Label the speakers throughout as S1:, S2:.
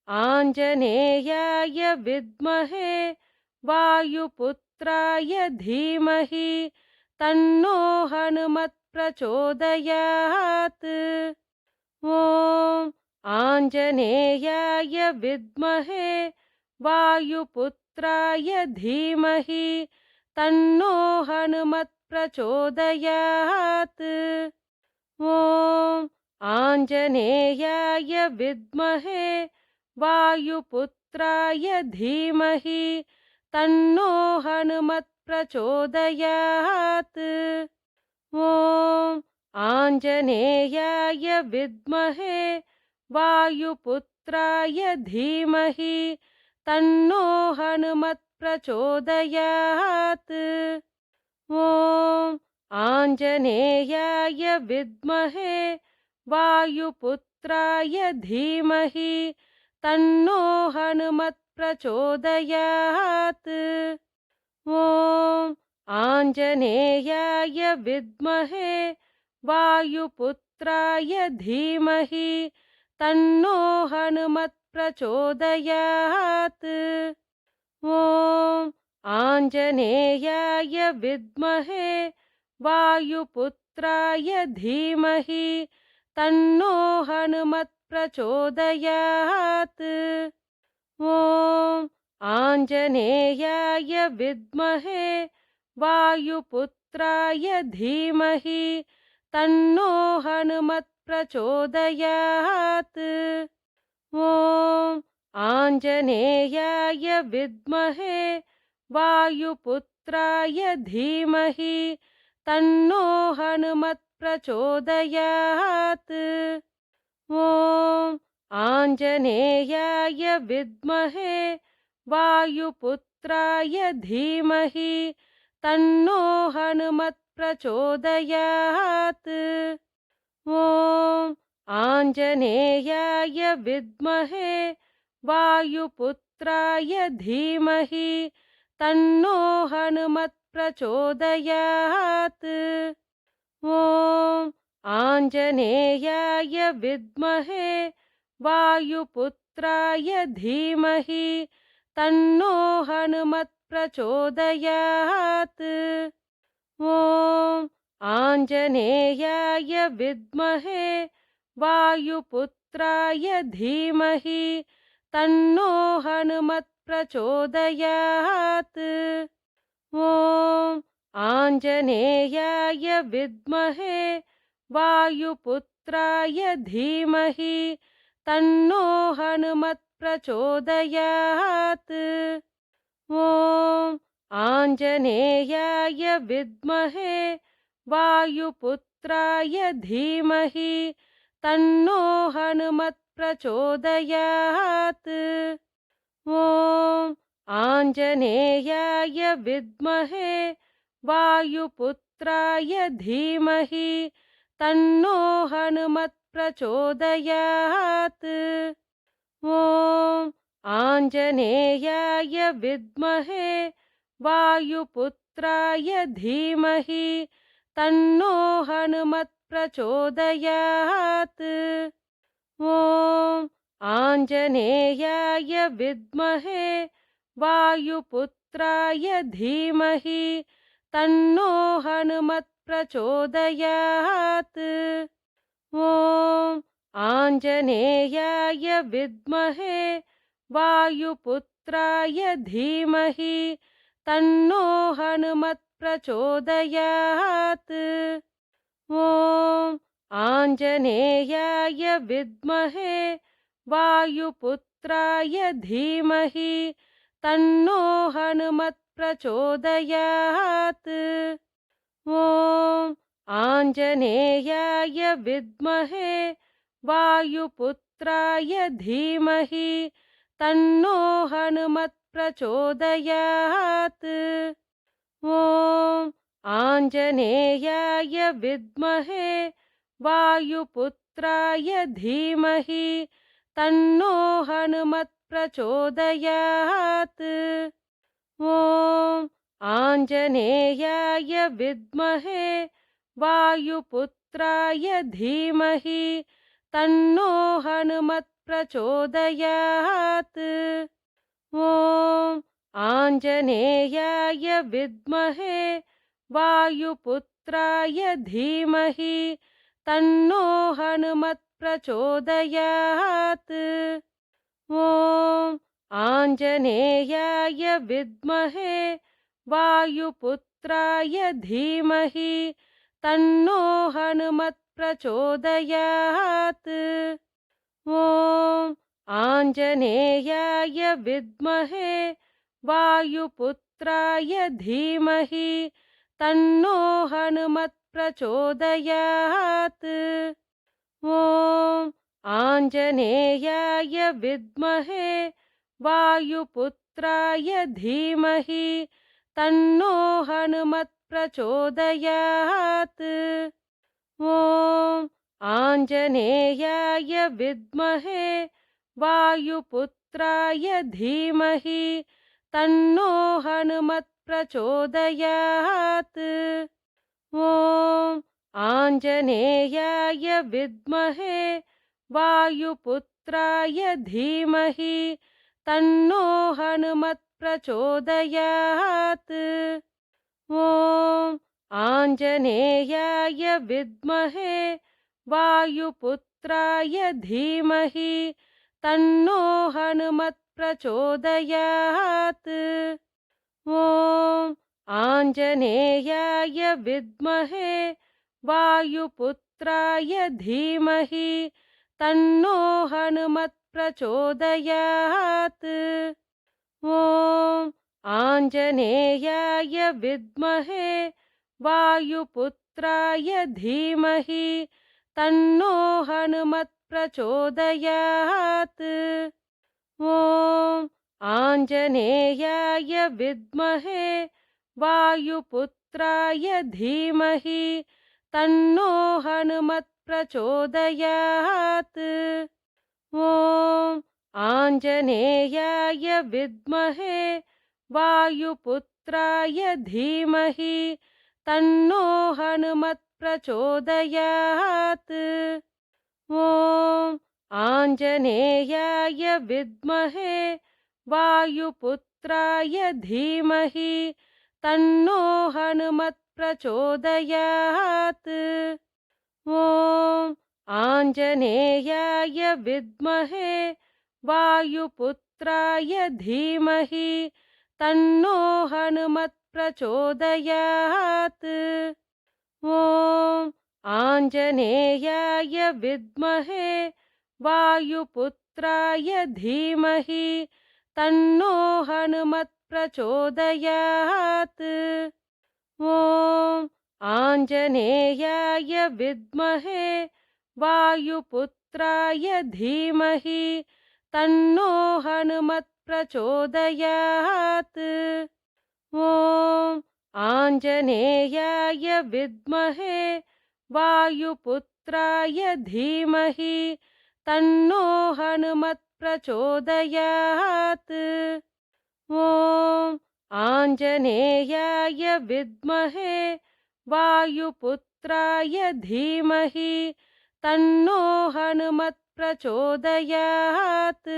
S1: आञ्जनेयाय विद्महे वायुपुत्राय धीमहि तन्नो हनुमत् प्रचोदयात्। ॐ आञ्जनेयाय विद्महे वायुपुत्राय धीमहि तन्नो हनुमत् प्रचोदयात्। ॐ आञ्जनेयाय विद्महे वायुपुत्राय धीमहि तन्नो हनुमत् प्रचोदयात्। ॐ आञ्जनेयाय विद्महे वायुपुत्राय धीमहि तन्नो हनुमत् प्रचोदयात्। ॐ आञ्जनेयाय विद्महे वायुपुत्राय धीमहि तन्नो हनुमत् प्रचोदयात्। ॐ आञ्जनेयाय विद्महे वायुपुत्राय धीमहि तन्नो हनुमत् प्रचोदयात्। ॐ आञ्जनेयाय विद्महे वायुपुत्राय धीमहि तन्नो हनुमत् प्रचोदयात्। ॐ आञ्जनेयाय विद्महे वायुपुत्राय धीमहि तन्नो हनुमत् प्रचोदयात्। ॐ आञ्जनेयाय विद्महे वायुपुत्राय धीमहि तन्नो हनुमत् प्रचोदयात्। ॐ आञ्जनेयाय विद्महे वायुपुत्राय धीमहि तन्नो हनुमत् प्रचोदयात्। ॐ आञ्जनेयाय विद्महे वायुपुत्राय धीमहि तन्नो हनुमत् प्रचोदयात्। ॐ आञ्जनेयाय विद्महे वायुपुत्राय धीमहि तन्नो हनुमत् प्रचोदयात्। ॐ आञ्जनेयाय विद्महे वायुपुत्राय धीमहि तन्नो हनुमत् प्रचोदयात्। ॐ आञ्जनेयाय विद्महे वायुपुत्राय धीमहि तन्नो हनुमत् प्रचोदयात्। ॐ आञ्जनेयाय विद्महे वायुपुत्राय धीमहि तन्नो हनुमत् प्रचोदयात्। ॐ आञ्जनेयाय विद्महे वायुपुत्राय धीमहि तन्नो हनुमत् प्रचोदयात्। ॐ आञ्जनेयाय विद्महे वायुपुत्राय धीमहि तन्नो हनुमत् प्रचोदयात्। ॐ आञ्जनेयाय विद्महे वायुपुत्राय धीमहि तन्नो हनुमत् प्रचोदयात्। ॐ आञ्जनेयाय विद्महे वायुपुत्राय धीमहि तन्नो हनुमत् प्रचोदयात्। ॐ आञ्जनेयाय विद्महे वायुपुत्राय धीमहि तन्नो हनुमत् प्रचोदयात्। ॐ आञ्जनेयाय विद्महे वायुपुत्राय धीमहि तन्नो हनुमत् प्रचोदयात्। ॐ आञ्जनेयाय विद्महे वायुपुत्राय धीमहि तन्नो हनुमत् प्रचोदयात्। ॐ आञ्जनेयाय विद्महे वायुपुत्राय धीमहि तन्नो हनुमत् हनुमत्प्रचोदयात्। ॐ आञ्जनेयाय विद्महे वायुपुत्राय धीमहि तन्नो हनुमत् प्रचोदयात्। ॐ आञ्जनेयाय विद्महे वायुपुत्राय धीमहि तन्नो हनुमत् प्रचोदयात्। ॐ आञ्जनेयाय विद्महे वायुपुत्राय धीमहि तन्नो हनुमत् प्रचोदयात्। ॐ आञ्जनेयाय विद्महे वायुपुत्राय धीमहि तन्नो हनुमत् प्रचोदयात्। ॐ आञ्जनेयाय विद्महे वायुपुत्राय धीमहि तन्नो हनुमत् प्रचोदयात्। ॐ आञ्जनेयाय विद्महे वायुपुत्राय धीमहि तन्नो हनुमत् प्रचोदयात्। ॐ आञ्जनेयाय विद्महे वायुपुत्राय धीमहि तन्नो हनुमत् प्रचोदयात्। ॐ आञ्जनेयाय विद्महे वायुपुत्राय धीमहि तन्नो हनुमत् प्रचोदयात्। ॐ आञ्जनेयाय विद्महे वायुपुत्राय धीमहि तन्नो हनुमत् प्रचोदयात्। ॐ आञ्जनेयाय विद्महे वायुपुत्राय धीमहि तन्नो हनुमत् प्रचोदयात्। ॐ आञ्जनेयाय विद्महे वायुपुत्राय धीमहि तन्नो हनुमत् प्रचोदयात्। ॐ आञ्जनेयाय विद्महे वायुपुत्राय धीमहि तन्नो हनुमत् प्रचोदयात्। ॐ आञ्जनेयाय विद्महे वायुपुत्राय धीमहि तन्नो हनुमत् प्रचोदयात्। ॐ आञ्जनेयाय विद्महे वायुपुत्राय धीमहि तन्नो हनुमत् प्रचोदयात्। ॐ आञ्जनेयाय विद्महे वायुपुत्राय धीमहि तन्नो हनुमत् प्रचोदयात्। ॐ आञ्जनेयाय विद्महे वायुपुत्राय धीमहि तन्नो हनुमत् प्रचोदयात्। ॐ आञ्जनेयाय विद्महे वायुपुत्राय धीमहि तन्नो हनुमत् प्रचोदयात्।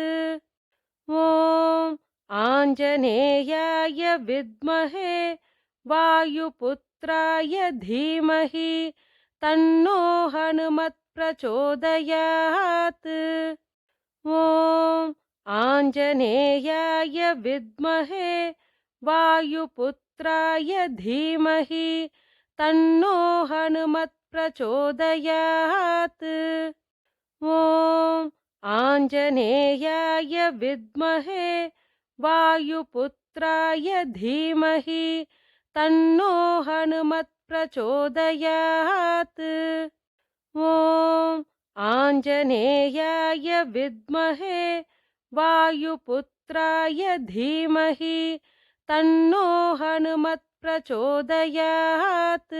S1: ॐ आञ्जनेयाय विद्महे वायुपुत्राय धीमहि तन्नो हनुमत् प्रचोदयात्। ॐ आञ्जनेयाय विद्महे वायुपुत्राय धीमहि तन्नो हनुमत् प्रचोदयात्। ॐ आञ्जनेयाय विद्महे वायुपुत्राय धीमहि तन्नो हनुमत् प्रचोदयात्। ॐ आञ्जनेयाय विद्महे वायुपुत्राय धीमहि तन्नो हनुमत् प्रचोदयात्।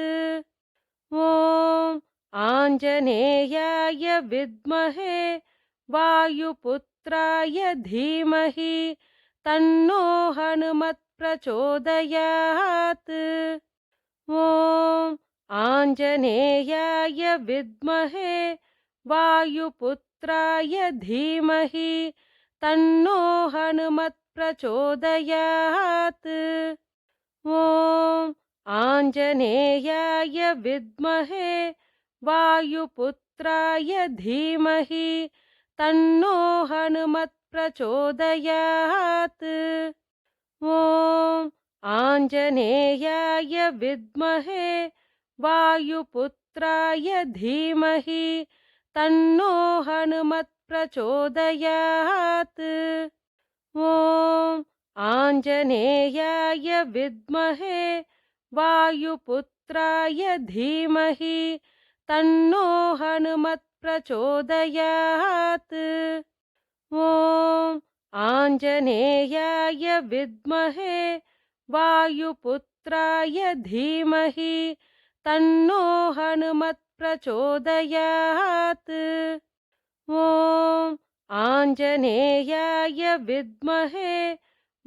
S1: ॐ आञ्जनेयाय विद्महे वायुपुत्राय धीमहि तन्नो हनुमत् प्रचोदयात्। ॐ आञ्जनेयाय विद्महे वायुपुत्राय वायुपुत्राय धीमहि तन्नो हनुमत् प्रचोदयात्। ॐ आञ्जनेयाय विद्महे वायुपुत्राय धीमहि तन्नो हनुमत् प्रचोदयात्। ॐ आञ्जनेयाय विद्महे वायुपुत्राय धीमहि तन्नो हनुमत् प्रचोदयात्। ॐ आञ्जनेयाय विद्महे वायुपुत्राय धीमहि तन्नो हनुमत् प्रचोदयात्। ॐ आञ्जनेयाय विद्महे वायुपुत्राय धीमहि तन्नो हनुमत् प्रचोदयात्। ॐ आञ्जनेयाय विद्महे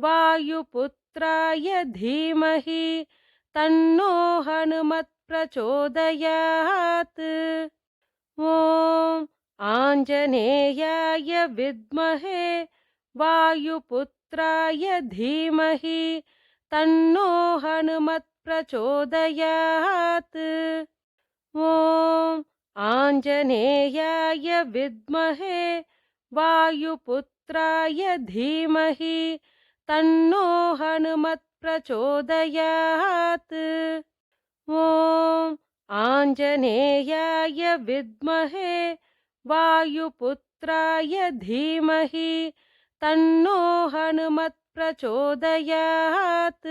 S1: वायुपुत्राय धीमहि तन्नो हनुमत् प्रचोदयात्। ॐ आञ्जनेयाय विद्महे वायुपुत्राय धीमहि तन्नो हनुमत् प्रचोदयात्। ॐ आञ्जनेयाय विद्महे वायुपुत्राय धीमहि तन्नो हनुमत् प्रचोदयात्। ॐ आञ्जनेयाय विद्महे वायुपुत्राय धीमहि तन्नो हनुमत् प्रचोदयात्।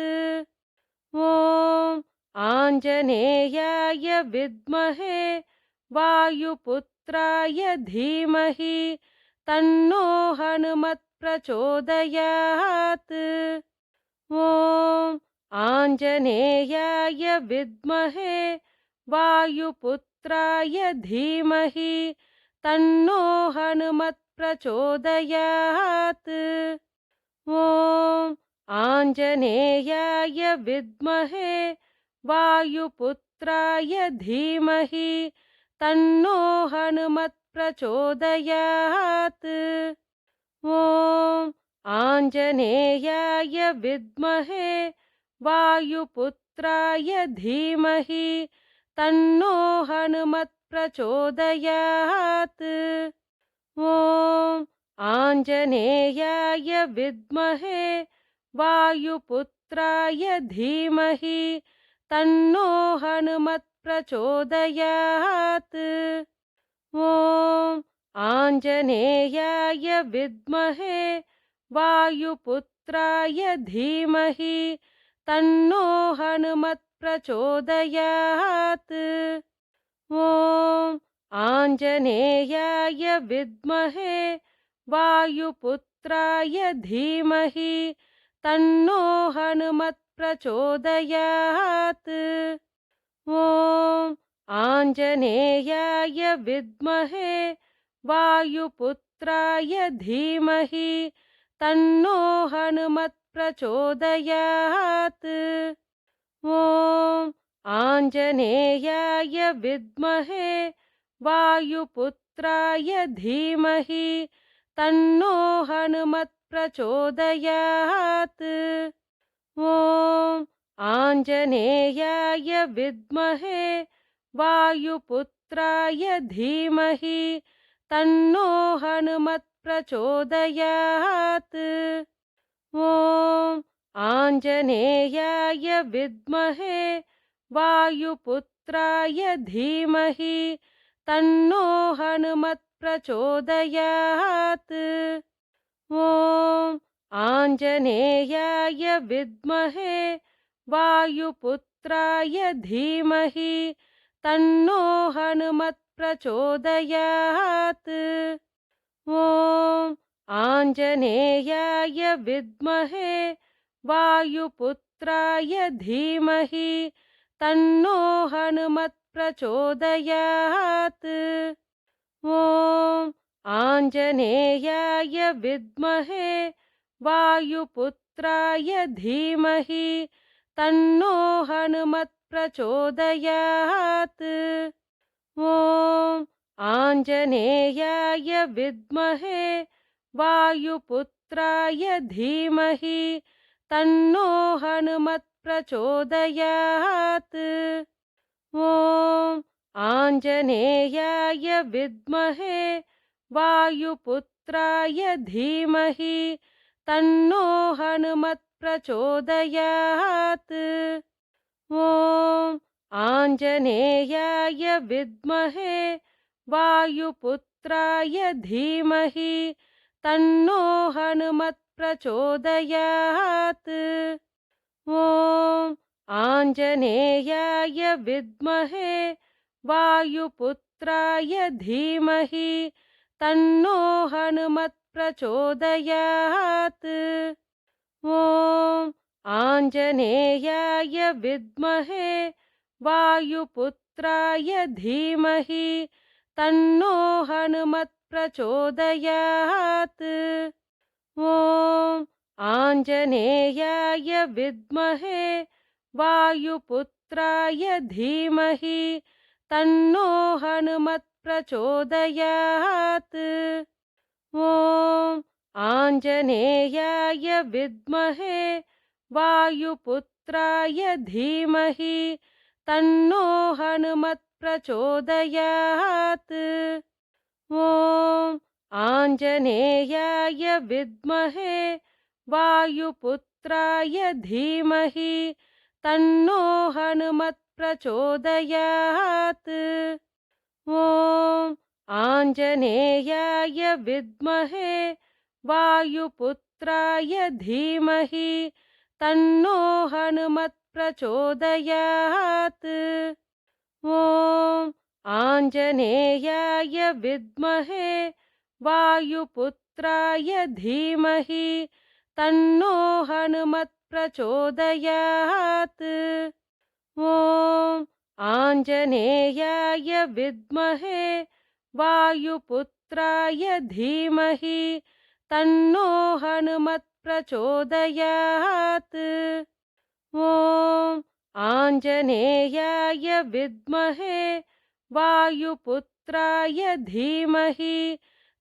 S1: ॐ आञ्जनेयाय विद्महे वायुपुत्राय धीमहि तन्नो हनुमत् प्रचोदयात्। ॐ आञ्जनेयाय विद्महे वायुपुत्राय धीमहि तन्नो हनुमत् प्रचोदयात्। ॐ आञ्जनेयाय विद्महे वायुपुत्राय धीमहि तन्नो हनुमत् प्रचोदयात्। ॐ आञ्जनेयाय विद्महे वायुपुत्राय धीमहि तन्नो हनुमत् प्रचोदयात्। ॐ आञ्जनेयाय विद्महे वायुपुत्राय धीमहि तन्नो हनुमत् प्रचोदयात्। ॐ आञ्जनेयाय विद्महे वायुपुत्राय धीमहि तन्नो हनुमत् प्रचोदयात्। ॐ आञ्जनेयाय विद्महे वायुपुत्राय धीमहि तन्नो हनुमत् प्रचोदयात्। ॐ आञ्जनेयाय विद्महे वायुपुत्राय धीमहि तन्नो हनुमत् प्रचोदयात्। ॐ आञ्जनेयाय विद्महे वायुपुत्राय धीमहि तन्नो हनुमत् प्रचोदयात्। ॐ आञ्जनेयाय विद्महे वायुपुत्राय धीमहि तन्नो हनुमत् प्रचोदयात्। ॐ आञ्जनेयाय विद्महे वायुपुत्राय धीमहि तन्नो हनुमत् प्रचोदयात्। ॐ आञ्जनेयाय विद्महे वायुपुत्राय धीमहि तन्नो हनुमत् प्रचोदयात्। ॐ आञ्जनेयाय विद्महे वायुपुत्राय धीमहि तन्नो हनुमत् प्रचोदयात्। ॐ आञ्जनेयाय विद्महे वायुपुत्राय धीमहि तन्नो हनुमत् प्रचोदयात्। ॐ आञ्जनेयाय विद्महे वायुपुत्राय धीमहि तन्नो हनुमत् प्रचोदयात्। ॐ आञ्जनेयाय विद्महे वायुपुत्राय धीमहि तन्नो हनुमत् प्रचोदयात्। ॐ आञ्जनेयाय विद्महे वायुपुत्राय धीमहि तन्नो हनुमत् प्रचोदयात्। ॐ आञ्जनेयाय विद्महे वायुपुत्राय धीमहि तन्नो हनुमत् प्रचोदयात्। ॐ आञ्जनेयाय विद्महे वायुपुत्राय धीमहि तन्नो हनुमत् प्रचोदयात्। ॐ आञ्जनेयाय विद्महे वायुपुत्राय धीमहि तन्नो हनुमत् प्रचोदयात्। ॐ आञ्जनेयाय विद्महे वायुपुत्राय धीमहि तन्नो हनुमत् प्रचोदयात्। ॐ आञ्जनेयाय विद्महे वायुपुत्राय धीमहि तन्नो हनुमत् प्रचोदयात्। ॐ आञ्जनेयाय विद्महे वायुपुत्राय धीमहि तन्नो हनुमत् प्रचोदयात्। ॐ आञ्जनेयाय विद्महे वायुपुत्राय धीमहि तन्नो हनुमत् प्रचोदयात्। ॐ आञ्जनेयाय विद्महे वायुपुत्राय धीमहि तन्नो हनुमत् प्रचोदयात्। ॐ आञ्जनेयाय विद्महे वायुपुत्राय धीमहि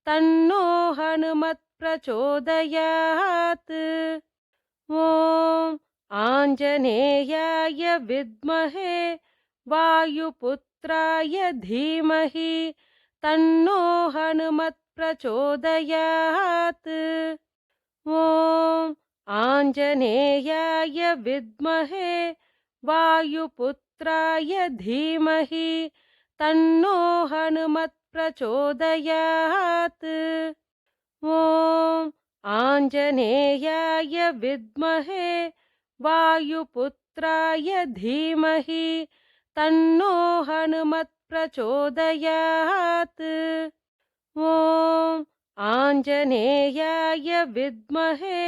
S1: तन्नो हनुमत् प्रचोदयात्। ॐ आञ्जनेयाय विद्महे वायुपुत्राय धीमहि तन्नो हनुमत् प्रचोदयात्। ॐ आञ्जनेयाय विद्महे वायुपुत्राय धीमहि तन्नो हनुमत् प्रचोदयात्। ॐ आञ्जनेयाय विद्महे वायुपुत्राय धीमहि तन्नो हनुमत् प्रचोदयात्। ॐ आञ्जनेयाय विद्महे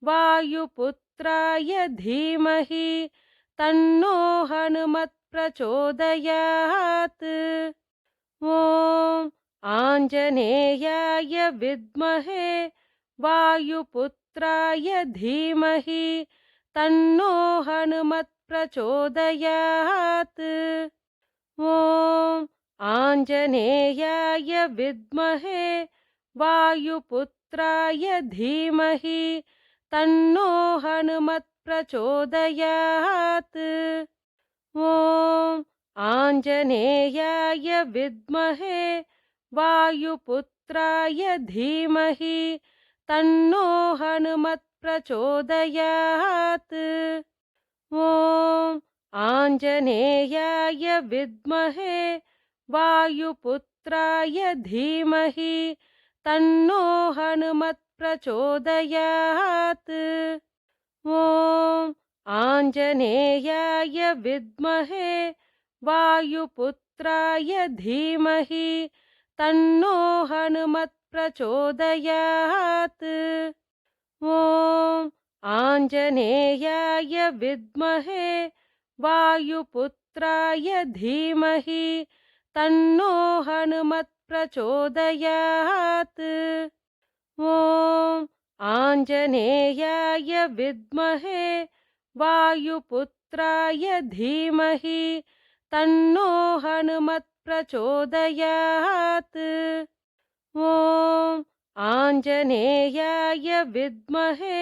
S1: वायुपुत्राय धीमहि तन्नो हनुमत् प्रचोदयात्। ॐ आञ्जनेयाय विद्महे वायुपुत्राय धीमहि तन्नो हनुमत् प्रचोदयात्। ॐ आञ्जनेयाय विद्महे वायुपुत्राय धीमहि तन्नो हनुमत् प्रचोदयात्। ॐ आञ्जनेयाय विद्महे वायुपुत्राय धीमहि तन्नो हनुमत् प्रचोदयात्। ॐ आञ्जनेयाय विद्महे वायुपुत्राय धीमहि तन्नो हनुमत् प्रचोदयात्। ॐ आञ्जनेयाय विद्महे वायुपुत्राय धीमहि तन्नो हनुमत् प्रचोदयात्। ॐ आञ्जनेयाय विद्महे वायुपुत्राय धीमहि तन्नो हनुमत् प्रचोदयात्। ॐ आञ्जनेयाय विद्महे वायुपुत्राय धीमहि तन्नो हनुमत् हनुमत्प्रचोदयात्। ॐ आञ्जनेयाय विद्महे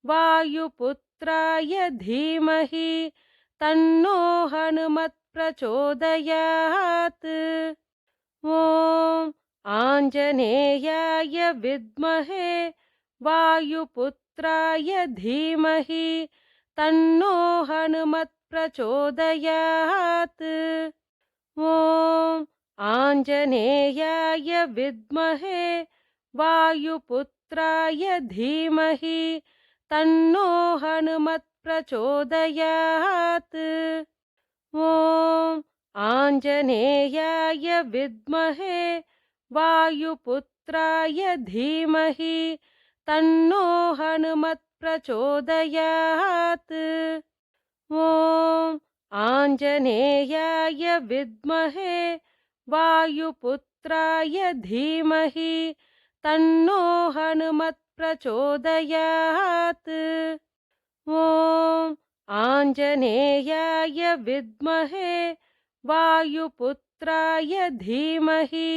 S1: वायुपुत्राय धीमहि तन्नो हनुमत्प्रचोदयात्। ॐ आञ्जनेयाय विद्महे वायुपुत्राय धीमहि तन्नो हनुमत्प्रचोदयात्। ॐ आञ्जनेयाय विद्महे वायुपुत्राय धीमहि तन्नो हनुमत्प्रचोदयात्। ॐ आञ्जनेयाय विद्महे वायुपुत्राय धीमहि तन्नो हनुमत्प्रचोदयात्। ॐ आञ्जनेयाय विद्महे वायुपुत्राय धीमहि तन्नो हनुमत्प्रचोदयात्। ॐ आञ्जनेयाय विद्महे वायुपुत्राय धीमहि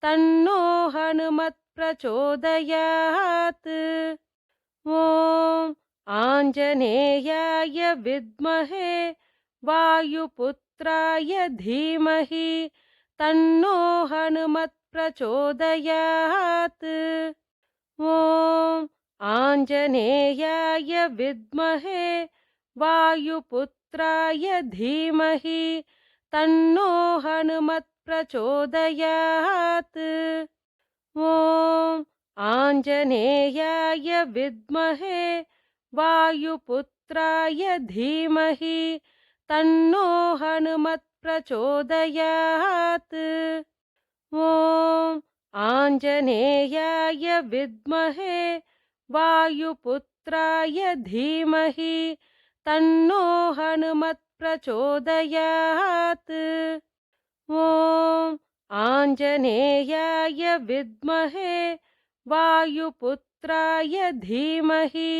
S1: तन्नो हनुमत्प्रचोदयात्। ॐ आञ्जनेयाय विद्महे वायुपुत्राय धीमहि तन्नो हनुमत्प्रचोदयात्। ॐ आञ्जनेयाय विद्महे वायुपुत्राय धीमहि तन्नो हनुमत्प्रचोदयात्। ॐ आञ्जनेयाय विद्महे वायुपुत्राय धीमहि तन्नो हनुमत्प्रचोदयात्। ॐ आञ्जनेयाय विद्महे वायुपुत्राय धीमहि तन्नो हनुमत्प्रचोदयात्। ॐ आञ्जनेयाय विद्महे वायुपुत्राय धीमहि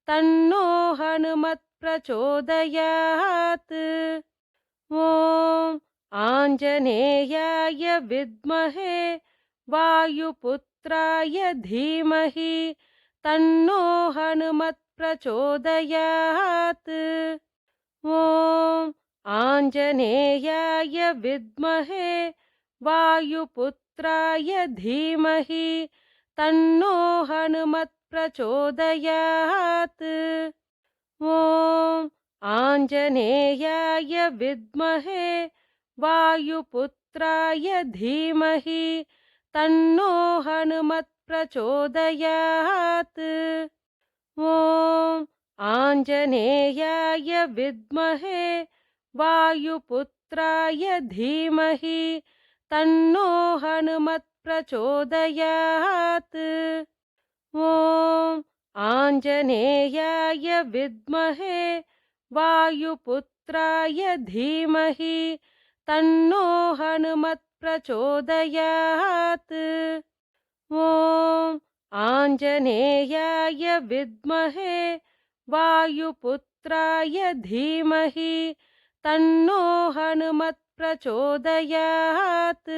S1: तन्नो हनुमत्प्रचोदयात्। ॐ आञ्जनेयाय विद्महे वायुपुत्राय धीमहि तन्नो हनुमत्प्रचोदयात्। ॐ आञ्जनेयाय विद्महे वायुपुत्राय धीमहि तन्नो हनुमत्प्रचोदयात्। ॐ आञ्जनेयाय विद्महे वायुपुत्राय धीमहि तन्नो हनुमत्प्रचोदयात्। ॐ आञ्जनेयाय विद्महे वायुपुत्राय धीमहि तन्नो हनुमत्प्रचोदयात्। ॐ आञ्जनेयाय विद्महे वायुपुत्राय धीमहि तन्नो हनुमत्प्रचोदयात्। ॐ आञ्जनेयाय विद्महे वायुपुत्राय धीमहि तन्नो हनुमत्प्रचोदयात्।